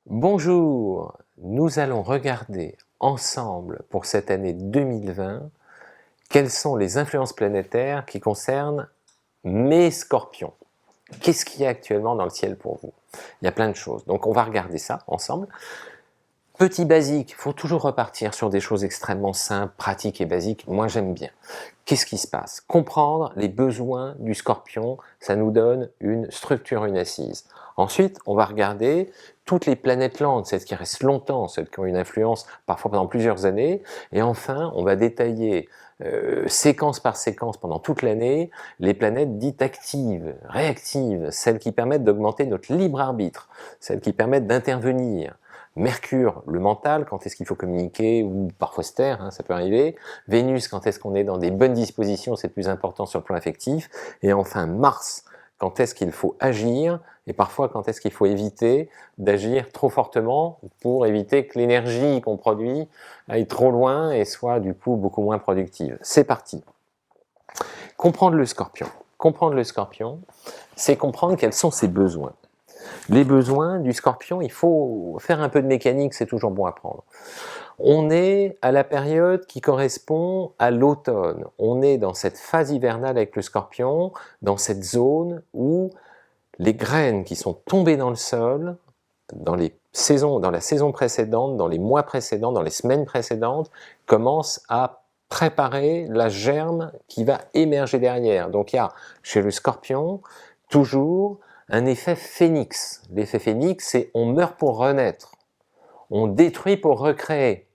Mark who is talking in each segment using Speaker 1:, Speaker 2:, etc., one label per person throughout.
Speaker 1: Bonjour, nous allons regarder ensemble pour cette année 2020 quelles sont les influences planétaires qui concernent mes scorpions. Qu'est-ce qu'il y a actuellement dans le ciel pour vous? Il y a plein de choses, donc on va regarder ça ensemble. Petit basique, il faut toujours repartir sur des choses extrêmement simples, pratiques et basiques, moi j'aime bien. Qu'est-ce qui se passe? Comprendre les besoins du scorpion, ça nous donne une structure, une assise. Ensuite, on va regarder toutes les planètes lentes, celles qui restent longtemps, celles qui ont une influence parfois pendant plusieurs années. Et enfin, on va détailler séquence par séquence pendant toute l'année les planètes dites actives, réactives, celles qui permettent d'augmenter notre libre arbitre, celles qui permettent d'intervenir. Mercure, le mental, quand est-ce qu'il faut communiquer, ou parfois se taire, hein, ça peut arriver. Vénus, quand est-ce qu'on est dans des bonnes dispositions, c'est plus important sur le plan affectif. Et enfin Mars, quand est-ce qu'il faut agir, et parfois quand est-ce qu'il faut éviter d'agir trop fortement pour éviter que l'énergie qu'on produit aille trop loin et soit du coup beaucoup moins productive. C'est parti. Comprendre le scorpion. Comprendre le scorpion, c'est comprendre quels sont ses besoins. Les besoins du scorpion, il faut faire un peu de mécanique, c'est toujours bon à prendre. On est à la période qui correspond à l'automne. On est dans cette phase hivernale avec le scorpion, dans cette zone où les graines qui sont tombées dans le sol, dans la saison précédente, dans les mois précédents, dans les semaines précédentes, commencent à préparer la germe qui va émerger derrière. Donc il y a chez le scorpion toujours un effet phénix. L'effet phénix, c'est on meurt pour renaître, on détruit pour recréer.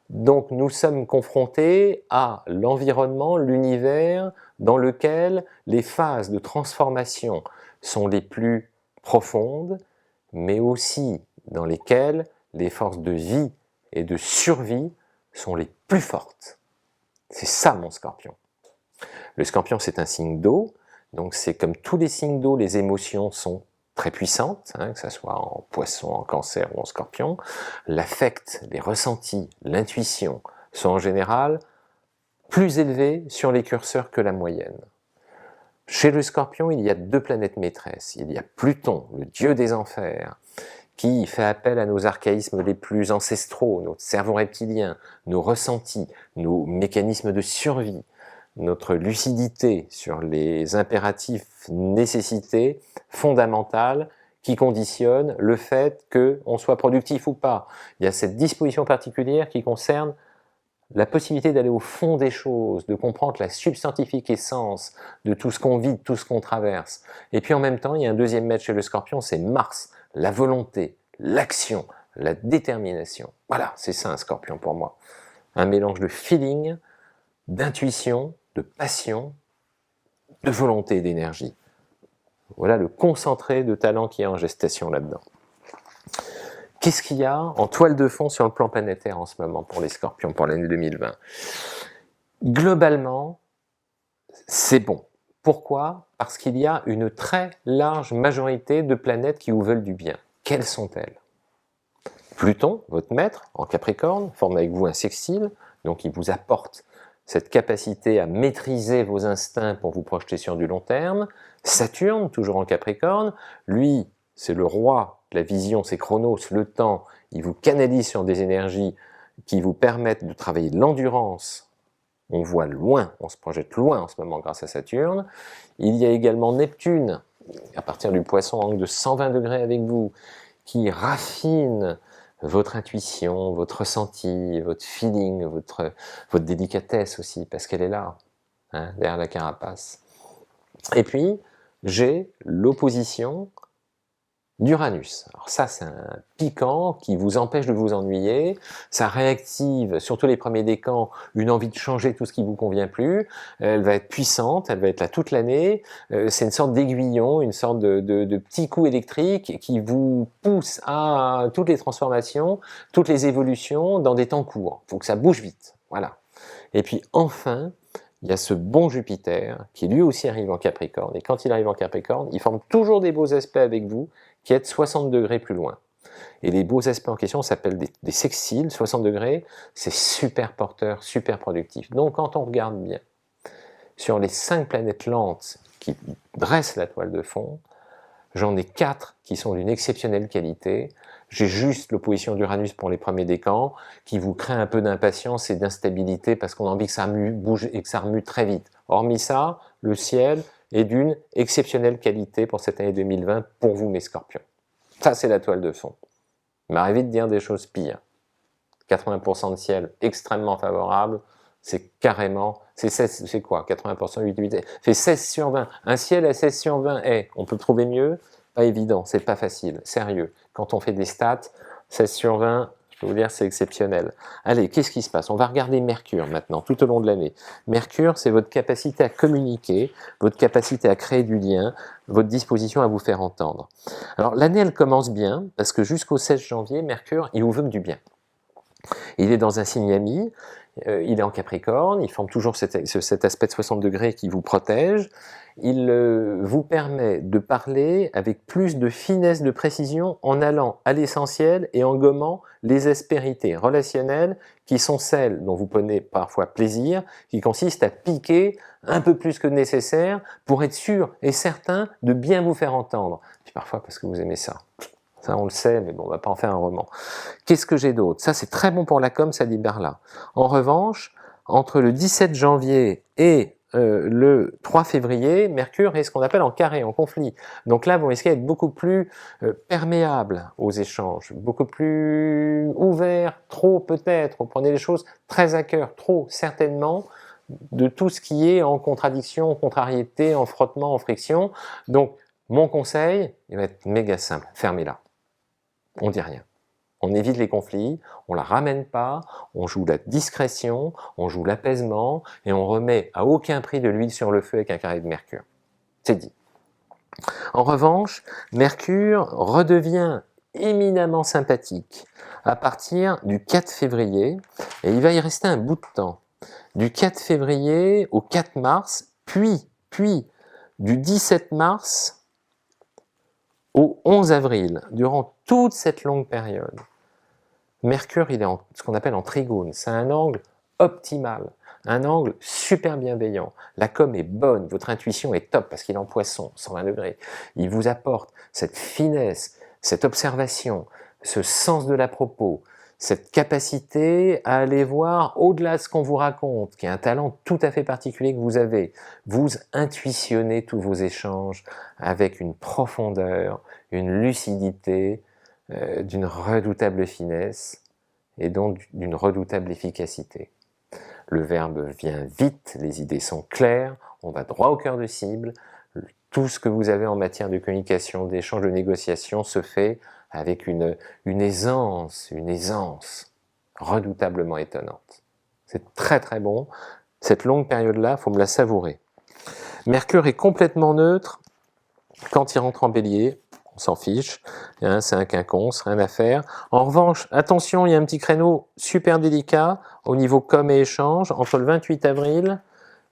Speaker 1: Donc nous sommes confrontés à l'environnement, l'univers dans lequel les phases de transformation sont les plus profondes, mais aussi dans lesquelles les forces de vie et de survie sont les plus fortes. C'est ça mon scorpion. Le scorpion, c'est un signe d'eau, donc c'est comme tous les signes d'eau, les émotions sont très puissantes, hein, que ce soit en poisson, en cancer ou en scorpion. L'affect, les ressentis, l'intuition sont en général plus élevés sur les curseurs que la moyenne. Chez le scorpion, il y a deux planètes maîtresses. Il y a Pluton, le dieu des enfers, qui fait appel à nos archaïsmes les plus ancestraux, notre cerveau reptilien, nos ressentis, nos mécanismes de survie, notre lucidité sur les impératifs nécessités fondamentales qui conditionnent le fait qu'on soit productif ou pas. Il y a cette disposition particulière qui concerne la possibilité d'aller au fond des choses, de comprendre la substantifique essence de tout ce qu'on vit, de tout ce qu'on traverse. Et puis en même temps, il y a un deuxième maître chez le scorpion, c'est Mars, la volonté, l'action, la détermination. Voilà, c'est ça un scorpion pour moi. Un mélange de feeling, d'intuition, de passion, de volonté et d'énergie. Voilà le concentré de talent qui est en gestation là-dedans. Qu'est-ce qu'il y a en toile de fond sur le plan planétaire en ce moment pour les scorpions pour l'année 2020? Globalement, c'est bon. Pourquoi? Parce qu'il y a une très large majorité de planètes qui vous veulent du bien. Quelles sont-elles? Pluton, votre maître, en Capricorne, forme avec vous un sextile, donc il vous apporte cette capacité à maîtriser vos instincts pour vous projeter sur du long terme. Saturne, toujours en Capricorne, lui, c'est le roi de la vision, c'est Chronos, le temps, il vous canalise sur des énergies qui vous permettent de travailler l'endurance. On voit loin, on se projette loin en ce moment grâce à Saturne. Il y a également Neptune, à partir du poisson, angle de 120 degrés avec vous, qui raffine votre intuition, votre ressenti, votre feeling, votre délicatesse aussi, parce qu'elle est là, hein, derrière la carapace. Et puis, j'ai l'opposition d'Uranus. Alors ça, c'est un piquant qui vous empêche de vous ennuyer, ça réactive, surtout les premiers décans, une envie de changer tout ce qui vous convient plus, elle va être puissante, elle va être là toute l'année, c'est une sorte d'aiguillon, une sorte de petit coup électrique qui vous pousse à toutes les transformations, toutes les évolutions dans des temps courts. Il faut que ça bouge vite, voilà. Et puis enfin, il y a ce bon Jupiter qui lui aussi arrive en Capricorne, et quand il arrive en Capricorne, il forme toujours des beaux aspects avec vous, qui est 60 degrés plus loin. Et les beaux aspects en question s'appellent des sextiles, 60 degrés, c'est super porteur, super productif. Donc quand on regarde bien, sur les 5 planètes lentes qui dressent la toile de fond, j'en ai 4 qui sont d'une exceptionnelle qualité. j'ai juste l'opposition d'Uranus pour les premiers décans, qui vous crée un peu d'impatience et d'instabilité parce qu'on a envie que ça bouge et que ça remue très vite. Hormis ça, le ciel est d'une exceptionnelle qualité pour cette année 2020 pour vous, mes scorpions. Ça, c'est la toile de fond. Il m'arrive de dire des choses pires. 80% de ciel extrêmement favorable, c'est carrément, c'est quoi 80%, 8, fait 16 sur 20. Un ciel à 16 sur 20, on peut trouver mieux? Pas évident, c'est pas facile, sérieux. Quand on fait des stats, 16 sur 20, je peux vous dire, c'est exceptionnel. Allez, qu'est-ce qui se passe? On va regarder Mercure maintenant, tout au long de l'année. Mercure, c'est votre capacité à communiquer, votre capacité à créer du lien, votre disposition à vous faire entendre. Alors, l'année, elle commence bien, parce que jusqu'au 16 janvier, Mercure, il vous veut que du bien. Il est dans un signe ami, il est en Capricorne, il forme toujours cet aspect de 60 degrés qui vous protège. Il vous permet de parler avec plus de finesse, de précision, en allant à l'essentiel et en gommant les aspérités relationnelles qui sont celles dont vous prenez parfois plaisir, qui consistent à piquer un peu plus que nécessaire pour être sûr et certain de bien vous faire entendre. Puis parfois parce que vous aimez ça. Ça, on le sait, mais bon, on va pas en faire un roman. Qu'est-ce que j'ai d'autre? Ça, c'est très bon pour la com, ça libère là. En revanche, entre le 17 janvier et le 3 février, Mercure est ce qu'on appelle en carré, en conflit. Donc là, vous risquez d'être beaucoup plus perméable aux échanges, beaucoup plus ouvert, trop peut-être, vous prenez les choses très à cœur, trop certainement, de tout ce qui est en contradiction, en contrariété, en frottement, en friction. Donc, mon conseil, il va être méga simple, fermez-la. On dit rien. On évite les conflits, on la ramène pas, on joue la discrétion, on joue l'apaisement et on remet à aucun prix de l'huile sur le feu avec un carré de Mercure. C'est dit. En revanche, Mercure redevient éminemment sympathique à partir du 4 février et il va y rester un bout de temps. Du 4 février au 4 mars, puis du 17 mars au 11 avril, durant toute cette longue période, Mercure, il est en ce qu'on appelle en trigone. C'est un angle optimal, un angle super bienveillant. La com est bonne, votre intuition est top parce qu'il est en poisson, 120 degrés. Il vous apporte cette finesse, cette observation, ce sens de l'à-propos, cette capacité à aller voir au-delà de ce qu'on vous raconte, qui est un talent tout à fait particulier que vous avez. Vous intuitionnez tous vos échanges avec une profondeur, une lucidité, d'une redoutable finesse et donc d'une redoutable efficacité. Le verbe vient vite, les idées sont claires, on va droit au cœur de cible, tout ce que vous avez en matière de communication, d'échange, de négociation se fait avec une aisance redoutablement étonnante. C'est très très bon, cette longue période-là, il faut me la savourer. Mercure est complètement neutre quand il rentre en bélier, on s'en fiche, hein, c'est un quinconce, rien à faire. En revanche, attention, il y a un petit créneau super délicat au niveau com et échange entre le 28 avril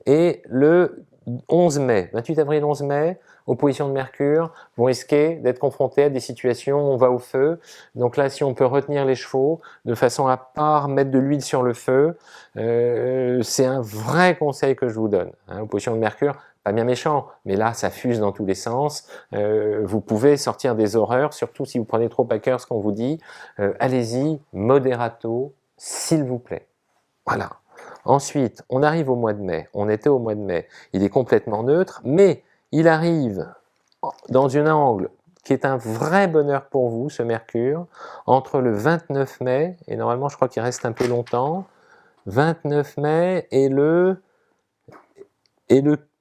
Speaker 1: et le 11 mai. 28 avril, 11 mai, opposition de Mercure, vous risquez d'être confronté à des situations où on va au feu. Donc là, si on peut retenir les chevaux de façon à pas mettre de l'huile sur le feu, c'est un vrai conseil que je vous donne. Hein, opposition de Mercure, pas bien méchant, mais là, ça fuse dans tous les sens. Vous pouvez sortir des horreurs, surtout si vous prenez trop à cœur ce qu'on vous dit. Allez-y, moderato, s'il vous plaît. Voilà. Ensuite, on arrive au mois de mai. On était au mois de mai. Il est complètement neutre, mais il arrive dans un angle qui est un vrai bonheur pour vous, ce Mercure, entre le 29 mai, et normalement je crois qu'il reste un peu longtemps, 29 mai et le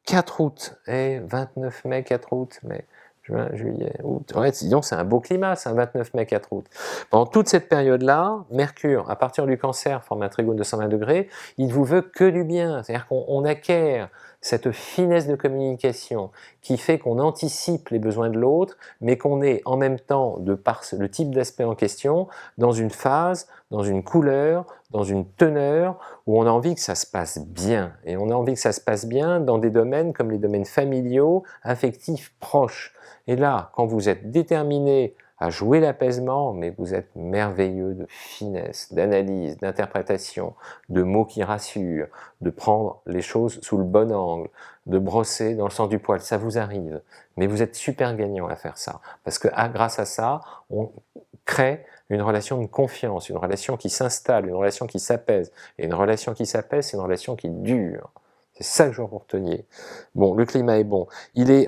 Speaker 1: 4 août. 29 mai, 4 août, mai, juin, juillet, août. Ouais, disons, c'est un beau climat, c'est un 29 mai, 4 août. Pendant toute cette période-là, Mercure, à partir du Cancer, forme un trigone de 120 degrés, il vous veut que du bien. C'est-à-dire qu'on acquiert cette finesse de communication qui fait qu'on anticipe les besoins de l'autre, mais qu'on est en même temps, de par le type d'aspect en question, dans une phase, dans une couleur, dans une teneur, où on a envie que ça se passe bien. Et on a envie que ça se passe bien dans des domaines comme les domaines familiaux, affectifs, proches. Et là, quand vous êtes déterminé à jouer l'apaisement, mais vous êtes merveilleux de finesse, d'analyse, d'interprétation, de mots qui rassurent, de prendre les choses sous le bon angle, de brosser dans le sens du poil, ça vous arrive. Mais vous êtes super gagnant à faire ça. Parce que grâce à ça, crée une relation de confiance, une relation qui s'installe, une relation qui s'apaise. Et une relation qui s'apaise, c'est une relation qui dure. C'est ça que je veux que vous reteniez. Bon, le climat est bon.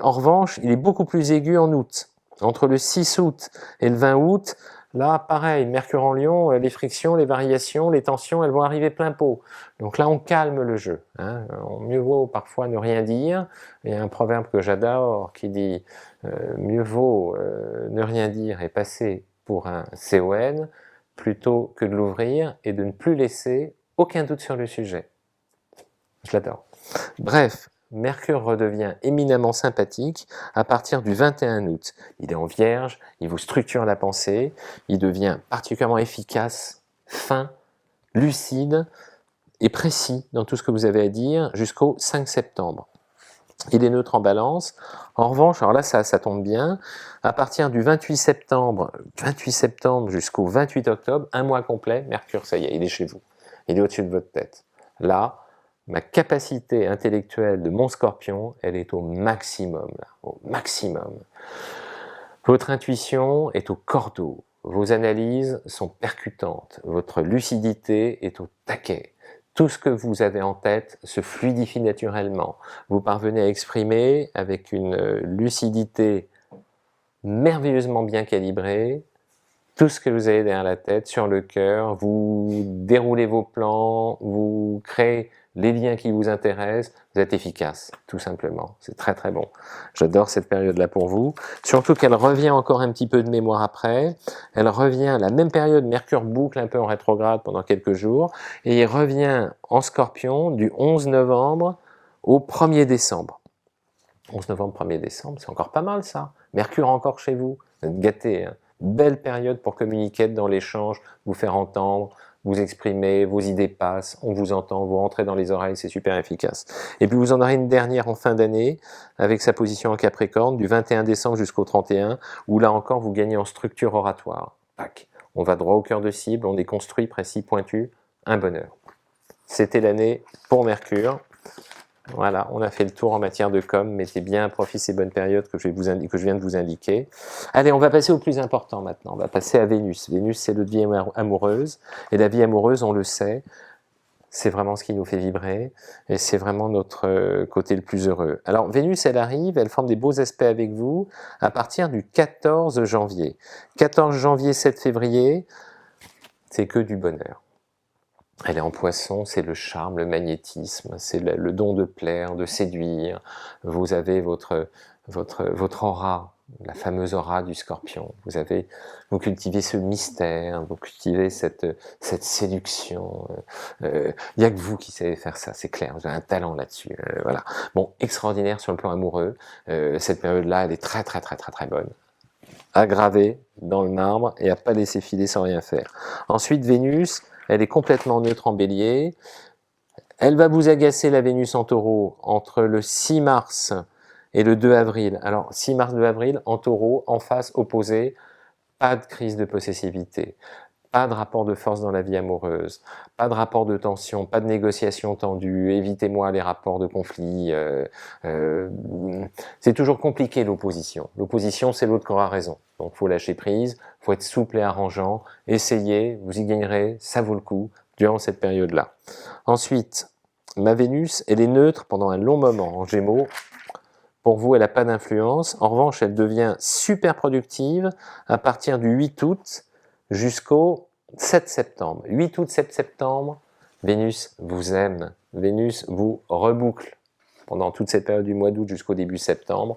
Speaker 1: En revanche, il est beaucoup plus aigu en août. Entre le 6 août et le 20 août, là, pareil, Mercure en Lion, les frictions, les variations, les tensions, elles vont arriver plein pot. Donc là, on calme le jeu. Hein. Mieux vaut parfois ne rien dire. Il y a un proverbe que j'adore qui dit mieux vaut ne rien dire et passer pour un CON plutôt que de l'ouvrir et de ne plus laisser aucun doute sur le sujet. Je l'adore. Bref, Mercure redevient éminemment sympathique à partir du 21 août. Il est en Vierge, il vous structure la pensée, il devient particulièrement efficace, fin, lucide et précis dans tout ce que vous avez à dire jusqu'au 5 septembre. Il est neutre en Balance. En revanche, alors là ça tombe bien, à partir du 28 septembre jusqu'au 28 octobre, un mois complet, Mercure, ça y est, il est chez vous. Il est au-dessus de votre tête. Là, ma capacité intellectuelle de mon Scorpion, elle est au maximum, là, au maximum. Votre intuition est au cordeau, vos analyses sont percutantes, votre lucidité est au taquet. Tout ce que vous avez en tête se fluidifie naturellement. Vous parvenez à exprimer avec une lucidité merveilleusement bien calibrée tout ce que vous avez derrière la tête, sur le cœur. Vous déroulez vos plans, vous créez les liens qui vous intéressent. Vous êtes efficace, tout simplement. C'est très très bon. J'adore cette période-là pour vous. Surtout qu'elle revient encore un petit peu de mémoire après. Elle revient à la même période, Mercure boucle un peu en rétrograde pendant quelques jours. Et il revient en Scorpion du 11 novembre au 1er décembre. 11 novembre, 1er décembre, c'est encore pas mal ça. Mercure encore chez vous. Vous êtes gâtés, hein. Belle période pour communiquer dans l'échange, vous faire entendre, vous exprimer, vos idées passent, on vous entend, vous rentrez dans les oreilles, c'est super efficace. Et puis vous en aurez une dernière en fin d'année, avec sa position en Capricorne, du 21 décembre jusqu'au 31, où là encore vous gagnez en structure oratoire. Tac. On va droit au cœur de cible, on est construit, précis, pointu, un bonheur. C'était l'année pour Mercure. Voilà, on a fait le tour en matière de com, mettez bien à profit ces bonnes périodes que je viens de vous indiquer. Allez, on va passer au plus important maintenant, on va passer à Vénus. Vénus, c'est notre vie amoureuse, et la vie amoureuse, on le sait, c'est vraiment ce qui nous fait vibrer, et c'est vraiment notre côté le plus heureux. Alors, Vénus, elle arrive, elle forme des beaux aspects avec vous à partir du 14 janvier. 14 janvier, 7 février, c'est que du bonheur. Elle est en Poisson, c'est le charme, le magnétisme, c'est le don de plaire, de séduire. Vous avez votre aura, la fameuse aura du Scorpion. Vous cultivez ce mystère, vous cultivez cette séduction. Il n'y a que vous qui savez faire ça, c'est clair. Vous avez un talent là-dessus. Voilà. Bon, extraordinaire sur le plan amoureux. Cette période-là, elle est très très très très très bonne. À graver dans le marbre et à pas laisser filer sans rien faire. Ensuite, Vénus. Elle est complètement neutre en Bélier. Elle va vous agacer, la Vénus en Taureau, entre le 6 mars et le 2 avril. Alors, 6 mars, 2 avril, en Taureau, en face, opposé, pas de crise de possessivité, pas de rapport de force dans la vie amoureuse, pas de rapport de tension, pas de négociation tendue, évitez-moi les rapports de conflit. C'est toujours compliqué l'opposition. L'opposition, c'est l'autre qui aura raison. Donc, il faut lâcher prise, il faut être souple et arrangeant, essayez, vous y gagnerez, ça vaut le coup, durant cette période-là. Ensuite, ma Vénus, elle est neutre pendant un long moment en Gémeaux. Pour vous, elle n'a pas d'influence. En revanche, elle devient super productive à partir du 8 août jusqu'au 7 septembre. 8 août, 7 septembre, Vénus vous aime. Vénus vous reboucle pendant toute cette période du mois d'août jusqu'au début septembre.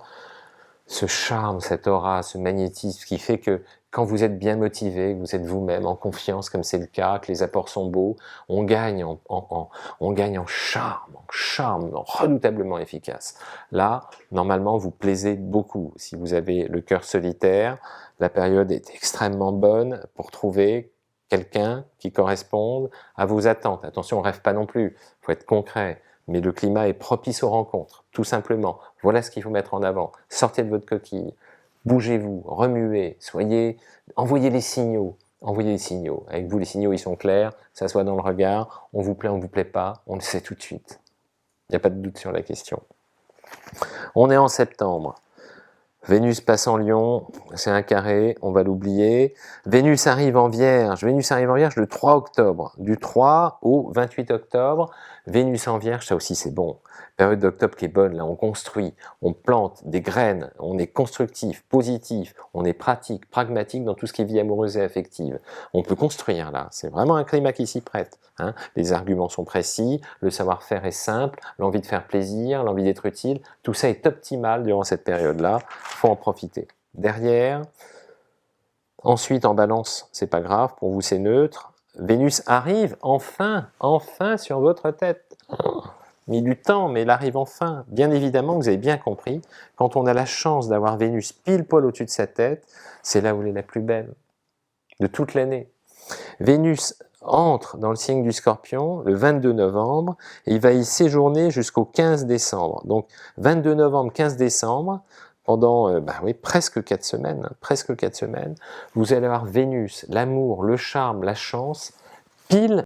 Speaker 1: Ce charme, cette aura, ce magnétisme qui fait que quand vous êtes bien motivé, que vous êtes vous-même en confiance, comme c'est le cas, que les apports sont beaux, on gagne en charme redoutablement efficace. Là, normalement, vous plaisez beaucoup. Si vous avez le cœur solitaire, la période est extrêmement bonne pour trouver quelqu'un qui corresponde à vos attentes. Attention, on ne rêve pas non plus, il faut être concret. Mais le climat est propice aux rencontres, tout simplement. Voilà ce qu'il faut mettre en avant. Sortez de votre coquille, bougez-vous, remuez, envoyez les signaux. Envoyez les signaux. Avec vous, les signaux, ils sont clairs, ça soit dans le regard, on vous plaît, on ne vous plaît pas, on le sait tout de suite. Il n'y a pas de doute sur la question. On est en septembre. Vénus passe en Lion, c'est un carré, on va l'oublier. Vénus arrive en Vierge le 3 octobre. Du 3 au 28 octobre, Vénus en Vierge, ça aussi c'est bon. Période d'octobre qui est bonne, là on construit, on plante des graines, on est constructif, positif, on est pratique, pragmatique dans tout ce qui est vie amoureuse et affective. On peut construire là, c'est vraiment un climat qui s'y prête. Hein. Les arguments sont précis, le savoir-faire est simple, l'envie de faire plaisir, l'envie d'être utile, tout ça est optimal durant cette période-là, il faut en profiter. Derrière, ensuite en Balance, c'est pas grave, pour vous c'est neutre, Vénus arrive enfin sur votre tête. Mis du temps, mais elle arrive enfin. Bien évidemment, vous avez bien compris, quand on a la chance d'avoir Vénus pile poil au-dessus de sa tête, c'est là où elle est la plus belle de toute l'année. Vénus entre dans le signe du Scorpion le 22 novembre et il va y séjourner jusqu'au 15 décembre. Donc 22 novembre, 15 décembre, pendant presque 4 semaines, vous allez avoir Vénus, l'amour, le charme, la chance, pile